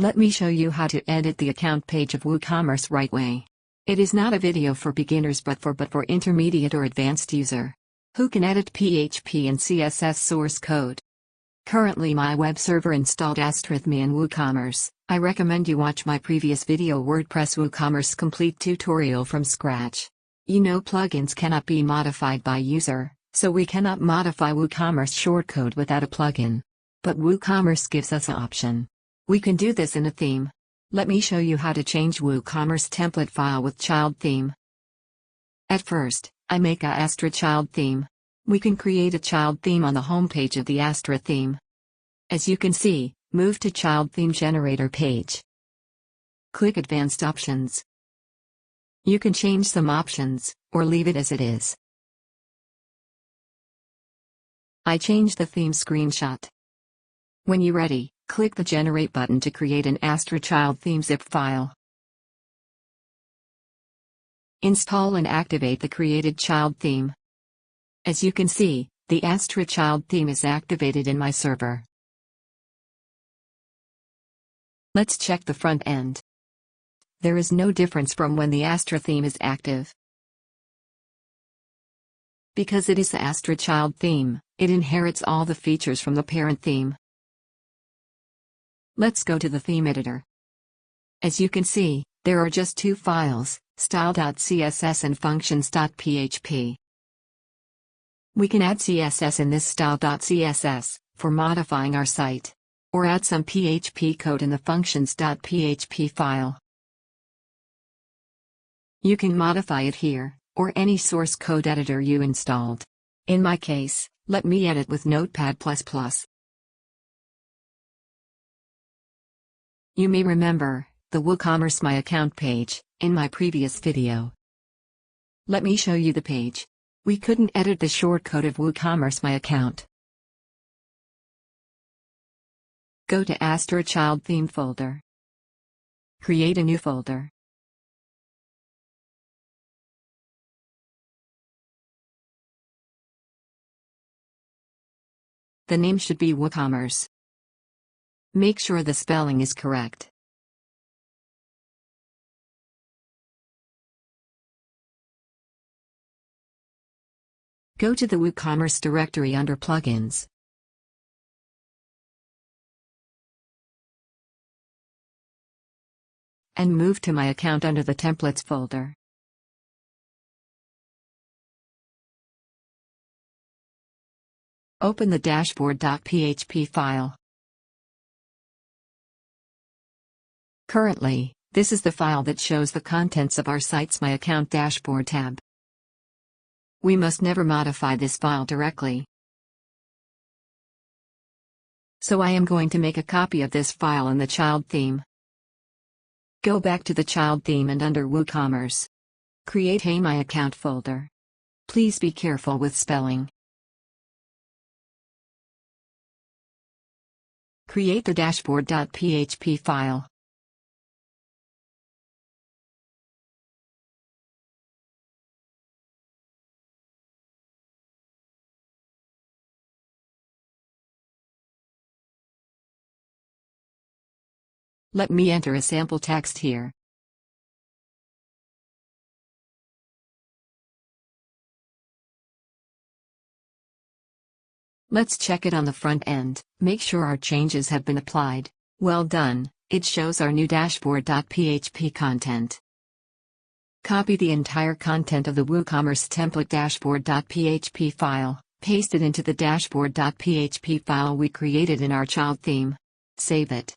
Let me show you how to edit the account page of WooCommerce right way. It is not a video for beginners but for intermediate or advanced user who can edit PHP and CSS source code. Currently my web server installed Astra with me in WooCommerce. I recommend you watch my previous video WordPress WooCommerce complete tutorial from scratch. You know plugins cannot be modified by user, so we cannot modify WooCommerce shortcode without a plugin. But WooCommerce gives us an option. We can do this in a theme. Let me show you how to change WooCommerce template file with child theme. At first, I make a Astra child theme. We can create a child theme on the homepage of the Astra theme. As you can see, move to Child Theme Generator page. Click Advanced Options. You can change some options, or leave it as it is. I change the theme screenshot. When you're ready, click the Generate button to create an Astra child theme zip file. Install and activate the created child theme. As you can see, the Astra child theme is activated in my server. Let's check the front end. There is no difference from when the Astra theme is active. Because it is the Astra child theme, it inherits all the features from the parent theme. Let's go to the theme editor. As you can see, there are just two files, style.css and functions.php. We can add CSS in this style.css for modifying our site, or add some PHP code in the functions.php file. You can modify it here, or any source code editor you installed. In my case, let me edit with Notepad++. You may remember the WooCommerce My Account page in my previous video. Let me show you the page. We couldn't edit the shortcode of WooCommerce My Account. Go to Astra Child Theme folder. Create a new folder. The name should be WooCommerce. Make sure the spelling is correct. Go to the WooCommerce directory under Plugins. And move to My Account under the Templates folder. Open the dashboard.php file. Currently, this is the file that shows the contents of our site's My Account dashboard tab. We must never modify this file directly. So I am going to make a copy of this file in the child theme. Go back to the child theme and under WooCommerce. Create a My Account folder. Please be careful with spelling. Create the dashboard.php file. Let me enter a sample text here. Let's check it on the front end, make sure our changes have been applied. Well done, it shows our new dashboard.php content. Copy the entire content of the WooCommerce template dashboard.php file, paste it into the dashboard.php file we created in our child theme. Save it.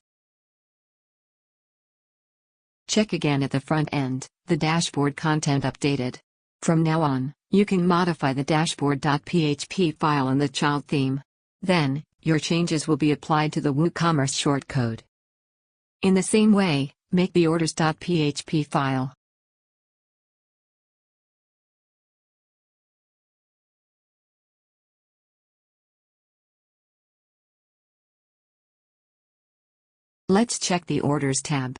Check again at the front end, the dashboard content updated. From now on, you can modify the dashboard.php file in the child theme. Then, your changes will be applied to the WooCommerce shortcode. In the same way, make the orders.php file. Let's check the Orders tab.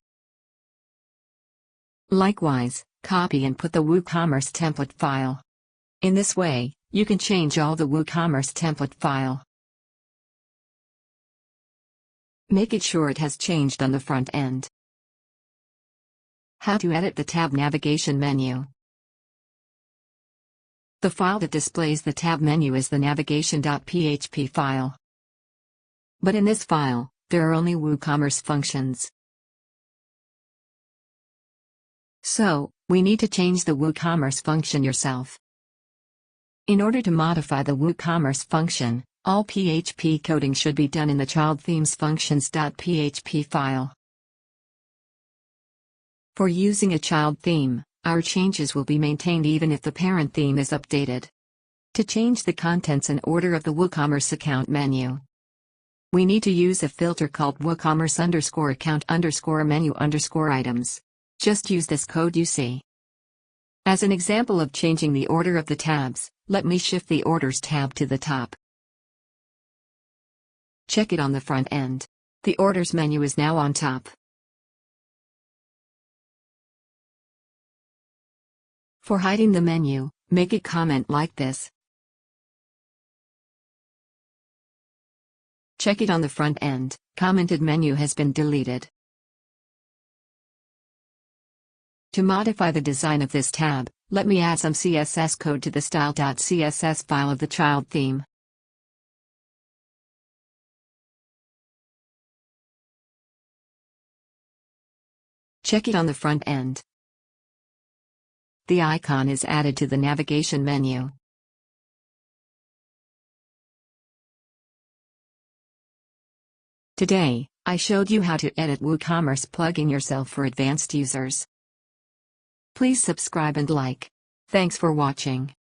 Likewise, copy and put the WooCommerce template file. In this way, you can change all the WooCommerce template file. Make it sure it has changed on the front end. How to edit the tab navigation menu. The file that displays the tab menu is the navigation.php file. But in this file, there are only WooCommerce functions. So, we need to change the WooCommerce function yourself. In order to modify the WooCommerce function, all PHP coding should be done in the child themes functions.php file. For using a child theme, our changes will be maintained even if the parent theme is updated. To change the contents and order of the WooCommerce account menu, we need to use a filter called WooCommerce_account_menu_items. Just use this code you see. As an example of changing the order of the tabs, let me shift the Orders tab to the top. Check it on the front end. The Orders menu is now on top. For hiding the menu, make a comment like this. Check it on the front end. Commented menu has been deleted. To modify the design of this tab, let me add some CSS code to the style.css file of the child theme. Check it on the front end. The icon is added to the navigation menu. Today, I showed you how to edit WooCommerce plugin yourself for advanced users. Please subscribe and like. Thanks for watching.